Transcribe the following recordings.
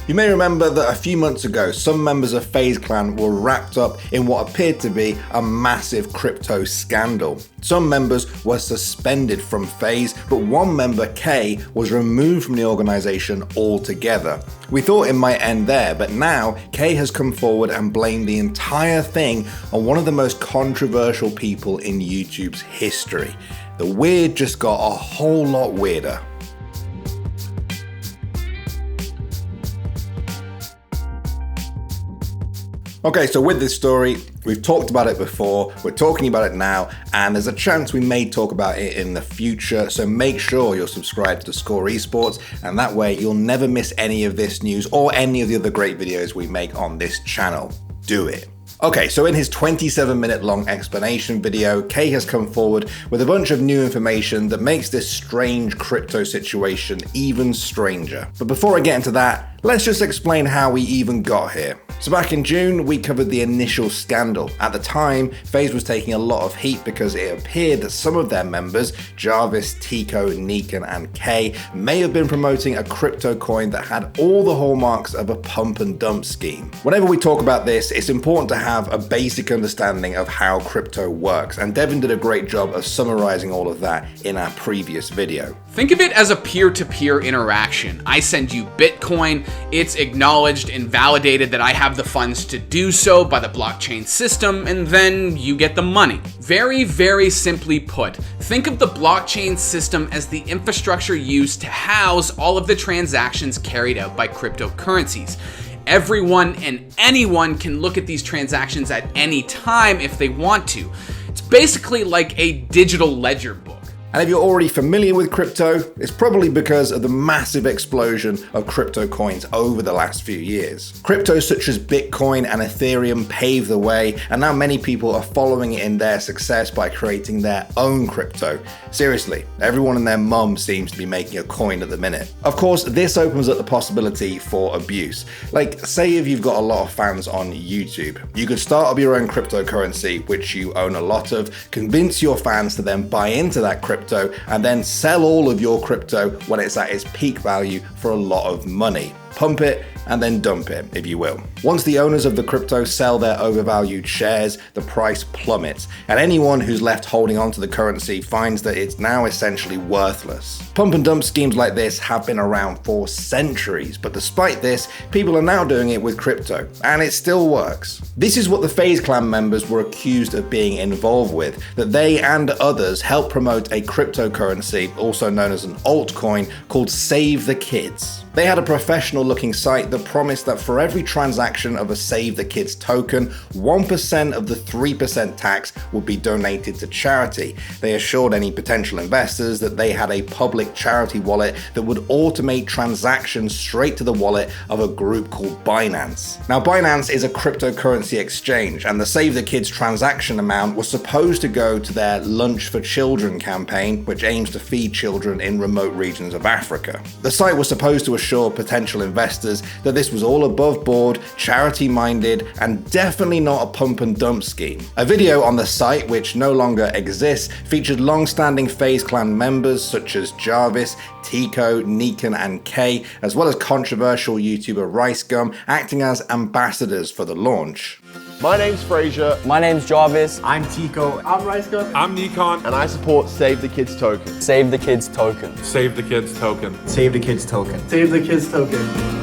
You may remember that a few months ago, some members of FaZe Clan were wrapped up in what appeared to be a massive crypto scandal. Some members were suspended from FaZe, but one member, Kay, was removed from the organization altogether. We thought it might end there, but now Kay has come forward and blamed the entire thing on one of the most controversial people in YouTube's history. The weird just got a whole lot weirder. Okay, so with this story, we've talked about it before, we're talking about it now, and there's a chance we may talk about it in the future, so make sure you're subscribed to theScore Esports, and that way you'll never miss any of this news or any of the other great videos we make on this channel. Do it. Okay, so in his 27-minute long explanation video, Kay has come forward with a bunch of new information that makes this strange crypto situation even stranger. But before I get into that, let's just explain how we even got here. So back in June, we covered the initial scandal. At the time, FaZe was taking a lot of heat because it appeared that some of their members, Jarvis, Tico, Neekon, and Kay, may have been promoting a crypto coin that had all the hallmarks of a pump and dump scheme. Whenever we talk about this, it's important to have a basic understanding of how crypto works, and Devin did a great job of summarizing all of that in our previous video. Think of it as a peer-to-peer interaction. I send you Bitcoin, it's acknowledged and validated that I have the funds to do so by the blockchain system, and then you get the money. Very, very simply put, think of the blockchain system as the infrastructure used to house all of the transactions carried out by cryptocurrencies. Everyone and anyone can look at these transactions at any time if they want to. It's basically like a digital ledger book. And if you're already familiar with crypto, it's probably because of the massive explosion of crypto coins over the last few years. Cryptos such as Bitcoin and Ethereum paved the way, and now many people are following in their success by creating their own crypto. Seriously, everyone and their mum seems to be making a coin at the minute. Of course, this opens up the possibility for abuse. Like, say if you've got a lot of fans on YouTube, you could start up your own cryptocurrency, which you own a lot of, convince your fans to then buy into that crypto, and then sell all of your crypto when it's at its peak value for a lot of money. Pump it and then dump it, if you will. Once the owners of the crypto sell their overvalued shares, the price plummets, and anyone who's left holding onto the currency finds that it's now essentially worthless. Pump and dump schemes like this have been around for centuries, but despite this, people are now doing it with crypto, and it still works. This is what the FaZe Clan members were accused of being involved with, that they and others helped promote a cryptocurrency, also known as an altcoin, called Save the Kids. They had a professional looking site that promised that for every transaction of a Save the Kids token, 1% of the 3% tax would be donated to charity. They assured any potential investors that they had a public charity wallet that would automate transactions straight to the wallet of a group called Binance. Now, Binance is a cryptocurrency exchange, and the Save the Kids transaction amount was supposed to go to their Lunch for Children campaign, which aims to feed children in remote regions of Africa. The site was supposed to assure potential investors that this was all above board, charity-minded, and definitely not a pump and dump scheme. A video on the site, which no longer exists, featured long-standing FaZe Clan members such as Jarvis, Tico, Neekon, and Kay, as well as controversial YouTuber RiceGum, acting as ambassadors for the launch. My name's Frazier. My name's Jarvis. I'm Tico. I'm RiceGum. I'm Neekon. And I support Save the Kids token. Save the Kids token. Save the Kids token. Save the Kids token. Save the Kids token.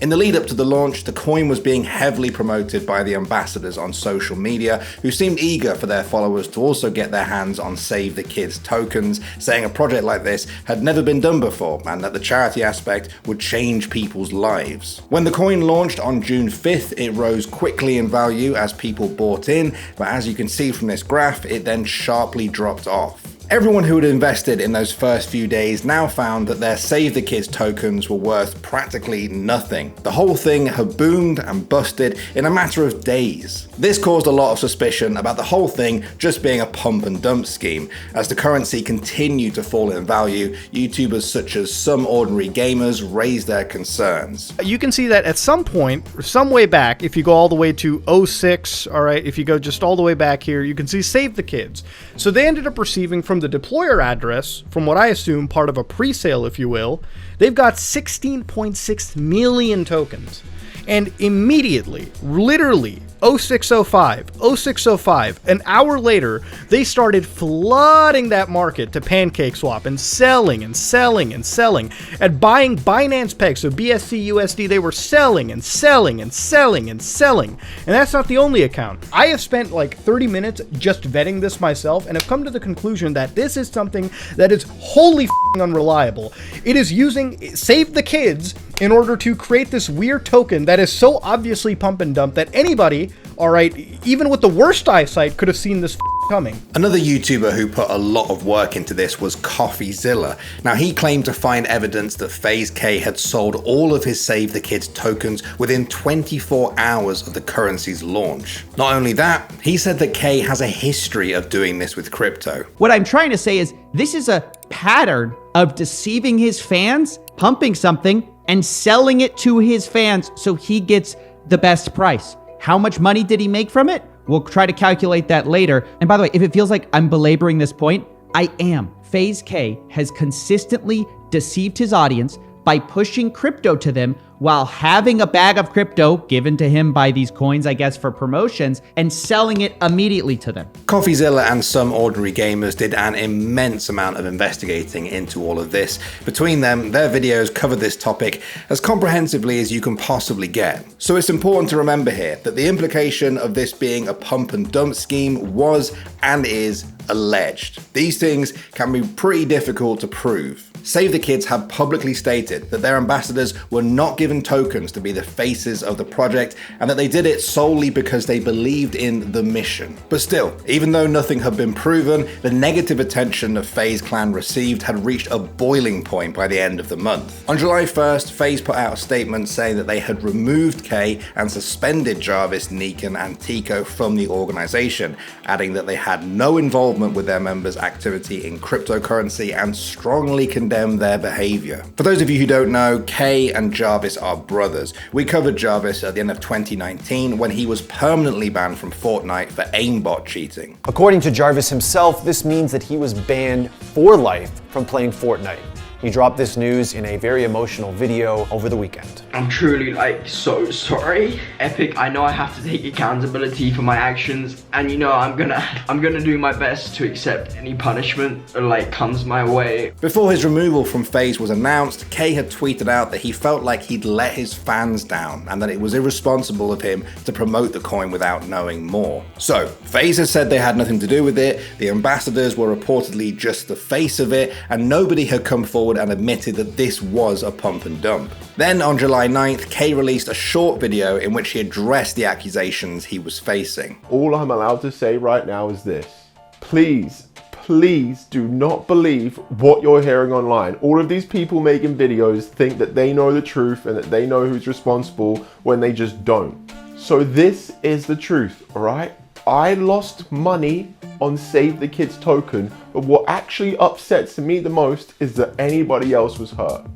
In the lead up to the launch, the coin was being heavily promoted by the ambassadors on social media, who seemed eager for their followers to also get their hands on Save the Kids tokens, saying a project like this had never been done before and that the charity aspect would change people's lives. When the coin launched on June 5th, it rose quickly in value as people bought in, but as you can see from this graph, it then sharply dropped off. Everyone who had invested in those first few days now found that their Save the Kids tokens were worth practically nothing. The whole thing had boomed and busted in a matter of days. This caused a lot of suspicion about the whole thing just being a pump and dump scheme. As the currency continued to fall in value, YouTubers such as Some Ordinary Gamers raised their concerns. You can see that at some point, some way back, if you go all the way to 06, all right, if you go just all the way back here, you can see Save the Kids. So they ended up receiving from from the deployer address, from what I assume part of a pre-sale, if you will, they've got 16.6 million tokens. And immediately, literally, 0605, an hour later, they started flooding that market to PancakeSwap and selling and selling and selling and buying Binance pegs of BSC USD. They were selling and selling and selling and selling. And that's not the only account. I have spent like 30 minutes just vetting this myself and have come to the conclusion that this is something that is wholly f***ing unreliable. It is using Save the Kids in order to create this weird token that is so obviously pump and dump that anybody, all right, even with the worst eyesight, could have seen this coming. Another YouTuber who put a lot of work into this was CoffeeZilla. Now, he claimed to find evidence that FaZe Kay had sold all of his Save the Kids tokens within 24 hours of the currency's launch. Not only that, he said that Kay has a history of doing this with crypto. What I'm trying to say is this is a pattern of deceiving his fans, pumping something, and selling it to his fans so he gets the best price. How much money did he make from it? We'll try to calculate that later. And by the way, if it feels like I'm belaboring this point, I am. FaZe Kay has consistently deceived his audience by pushing crypto to them while having a bag of crypto given to him by these coins, I guess, for promotions, and selling it immediately to them. CoffeeZilla and some ordinary gamers did an immense amount of investigating into all of this. Between them, their videos covered this topic as comprehensively as you can possibly get. So it's important to remember here that the implication of this being a pump and dump scheme was and is alleged. These things can be pretty difficult to prove. Save the Kids have publicly stated that their ambassadors were not given tokens to be the faces of the project and that they did it solely because they believed in the mission. But still, even though nothing had been proven, the negative attention that FaZe Clan received had reached a boiling point by the end of the month. On July 1st, FaZe put out a statement saying that they had removed Kay and suspended Jarvis, Neekon, and Tico from the organization, adding that they had no involvement with their members' activity in cryptocurrency and strongly condemned their behavior. For those of you who don't know, Kay and Jarvis are brothers. We covered Jarvis at the end of 2019 when he was permanently banned from Fortnite for aimbot cheating. According to Jarvis himself, this means that he was banned for life from playing Fortnite. He dropped this news in a very emotional video over the weekend. I'm truly so sorry. Epic, I know I have to take accountability for my actions, and I'm gonna do my best to accept any punishment that comes my way. Before his removal from FaZe was announced, Kay had tweeted out that he felt like he'd let his fans down and that it was irresponsible of him to promote the coin without knowing more. So, FaZe has said they had nothing to do with it, the ambassadors were reportedly just the face of it, and nobody had come forward and admitted that this was a pump and dump. Then on July 9th, Kay released a short video in which he addressed the accusations he was facing. All I'm allowed to say right now is this. Please do not believe what you're hearing online. All of these people making videos think that they know the truth and that they know who's responsible when they just don't. So this is the truth, all right? I lost money on Save the Kids token, but what actually upsets me the most is that anybody else was hurt.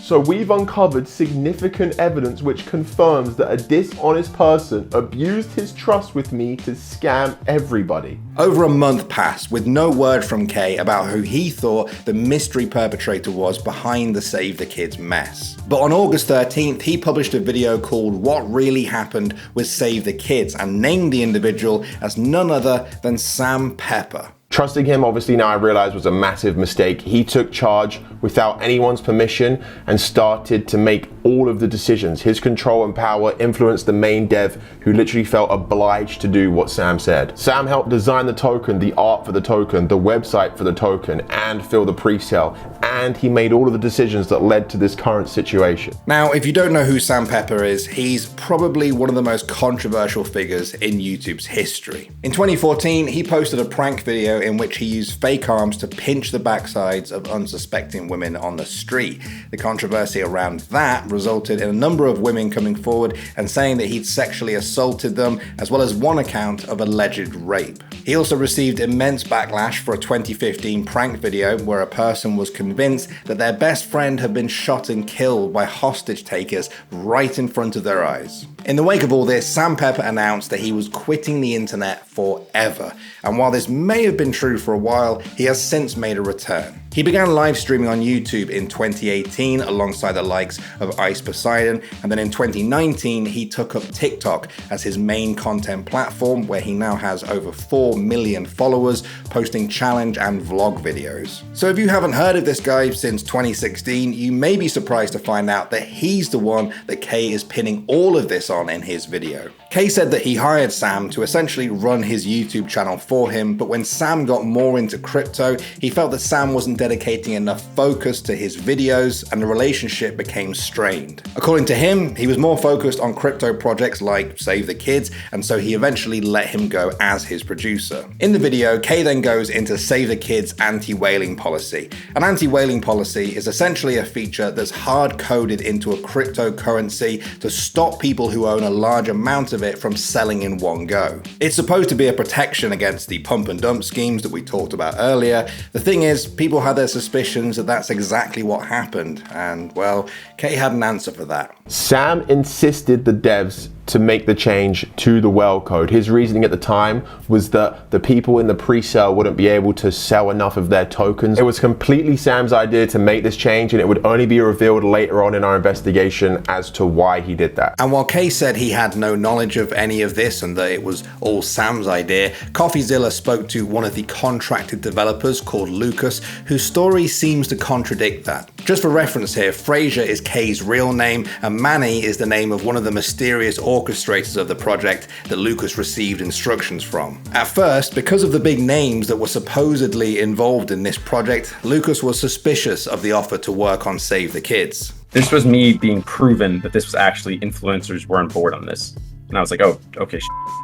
So we've uncovered significant evidence which confirms that a dishonest person abused his trust with me to scam everybody. Over a month passed with no word from Kay about who he thought the mystery perpetrator was behind the Save the Kids mess. But on August 13th, he published a video called What Really Happened with Save the Kids and named the individual as none other than Sam Pepper. Trusting him, obviously, now I realize was a massive mistake. He took charge without anyone's permission and started to make all of the decisions. His control and power influenced the main dev, who literally felt obliged to do what Sam said. Sam helped design the token, the art for the token, the website for the token, and fill the pre-sale. And he made all of the decisions that led to this current situation. Now, if you don't know who Sam Pepper is, he's probably one of the most controversial figures in YouTube's history. In 2014, he posted a prank video in which he used fake arms to pinch the backsides of unsuspecting women on the street. The controversy around that resulted in a number of women coming forward and saying that he'd sexually assaulted them, as well as one account of alleged rape. He also received immense backlash for a 2015 prank video where a person was convinced that their best friend had been shot and killed by hostage takers right in front of their eyes. In the wake of all this, Sam Pepper announced that he was quitting the internet forever, and while this may have been true for a while, he has since made a return. He began live streaming on YouTube in 2018 alongside the likes of Ice Poseidon, and then in 2019 he took up TikTok as his main content platform, where he now has over 4 million followers, posting challenge and vlog videos. So if you haven't heard of this guy since 2016, you may be surprised to find out that he's the one that Kay is pinning all of this on in his video. Kay said that he hired Sam to essentially run his YouTube channel for him, but when Sam got more into crypto, he felt that Sam wasn't dedicating enough focus to his videos, and the relationship became strained. According to him, he was more focused on crypto projects like Save the Kids, and so he eventually let him go as his producer. In the video, Kay then goes into Save the Kids' anti-whaling policy. An anti-whaling policy is essentially a feature that's hard-coded into a cryptocurrency to stop people who own a large amount of it from selling in one go. It's supposed to be a protection against the pump and dump schemes that we talked about earlier. The thing is, people had their suspicions that that's exactly what happened, and well, Kay had an answer for that. Sam insisted the devs to make the change to the whale code. His reasoning at the time was that the people in the pre-sale wouldn't be able to sell enough of their tokens. It was completely Sam's idea to make this change, and it would only be revealed later on in our investigation as to why he did that. And while Kay said he had no knowledge of any of this and that it was all Sam's idea, CoffeeZilla spoke to one of the contracted developers called Lucas, whose story seems to contradict that. Just for reference here, Fraser is Kay's real name, and Manny is the name of one of the mysterious orchestrators of the project that Lucas received instructions from. At first, because of the big names that were supposedly involved in this project, Lucas was suspicious of the offer to work on Save the Kids. This was me being proven that this was actually influencers were on board on this. And I was like, oh, okay,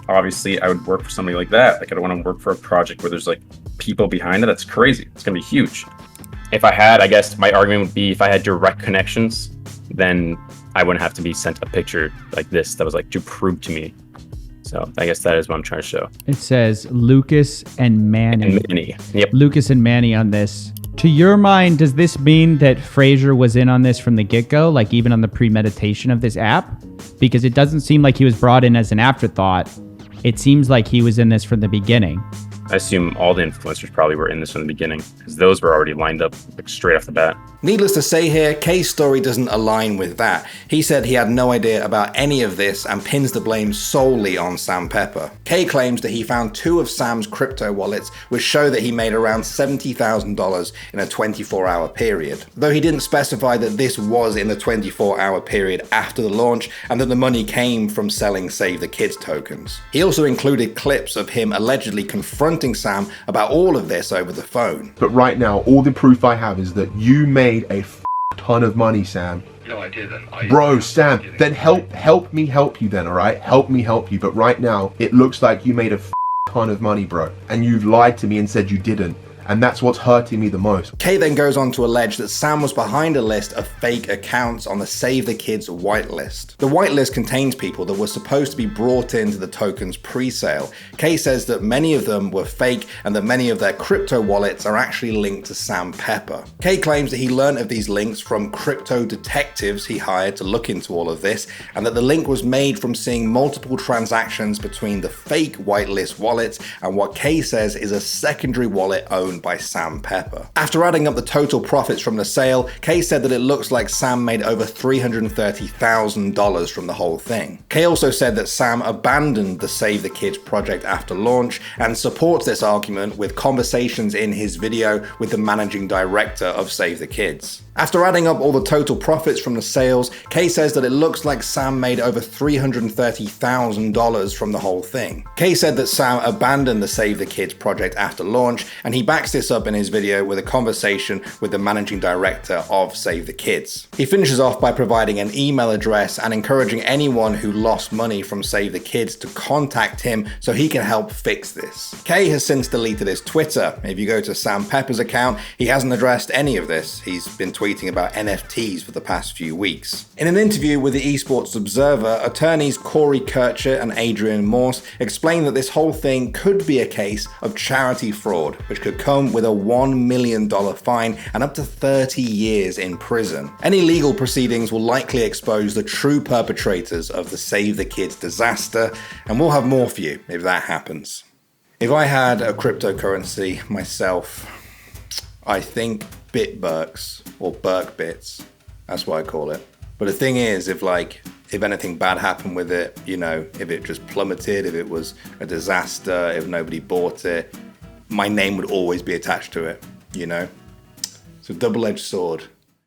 obviously I would work for somebody like that. Like, I don't want to work for a project where there's like people behind it. That's crazy. It's going to be huge. If I had, I guess my argument would be if I had direct connections, then I wouldn't have to be sent a picture like this that was like to prove to me. So I guess that is what I'm trying to show. It says Lucas and Manny. And Manny. Yep. Lucas and Manny on this. To your mind, does this mean that Fraser was in on this from the get-go, like even on the premeditation of this app? Because it doesn't seem like he was brought in as an afterthought. It seems like he was in this from the beginning. I assume all the influencers probably were in this from the beginning because those were already lined up like straight off the bat. Needless to say here, Kay's story doesn't align with that. He said he had no idea about any of this and pins the blame solely on Sam Pepper. Kay claims that he found 2 of Sam's crypto wallets, which show that he made around $70,000 in a 24-hour period. Though he didn't specify that this was in the 24-hour period after the launch and that the money came from selling Save the Kids tokens. He also included clips of him allegedly confronting Sam about all of this over the phone. But right now, all the proof I have is that you made a ton of money, Sam. No, I didn't. Bro, Sam, then help me help you then, all right? Help me help you. But right now, it looks like you made a ton of money, bro. And you've lied to me and said you didn't. And that's what's hurting me the most. Kay then goes on to allege that Sam was behind a list of fake accounts on the Save the Kids whitelist. The whitelist contains people that were supposed to be brought into the tokens pre-sale. Kay says that many of them were fake and that many of their crypto wallets are actually linked to Sam Pepper. Kay claims that he learned of these links from crypto detectives he hired to look into all of this, and that the link was made from seeing multiple transactions between the fake whitelist wallets and what Kay says is a secondary wallet owned by Sam Pepper. After adding up the total profits from the sale, Kay said that it looks like Sam made over $330,000 from the whole thing. Kay also said that Sam abandoned the Save the Kids project after launch and supports this argument with conversations in his video with the managing director of Save the Kids. After adding up all the total profits from the sales, Kay says that it looks like Sam made over $330,000 from the whole thing. Kay said that Sam abandoned the Save the Kids project after launch, and he backs this up in his video with a conversation with the managing director of Save the Kids. He finishes off by providing an email address and encouraging anyone who lost money from Save the Kids to contact him so he can help fix this. Kay has since deleted his Twitter. If you go to Sam Pepper's account, he hasn't addressed any of this. He's been tweeting about NFTs for the past few weeks. In an interview with the Esports Observer, attorneys Corey Kirchert and Adrian Morse explained that this whole thing could be a case of charity fraud, which could come with a $1 million fine and up to 30 years in prison. Any legal proceedings will likely expose the true perpetrators of the Save the Kids disaster, and we'll have more for you if that happens. If I had a cryptocurrency myself, I think Burks or Burke bits. That's what I call it. But the thing is, if anything bad happened with it, if it just plummeted, if it was a disaster, if nobody bought it, my name would always be attached to it, It's a double-edged sword.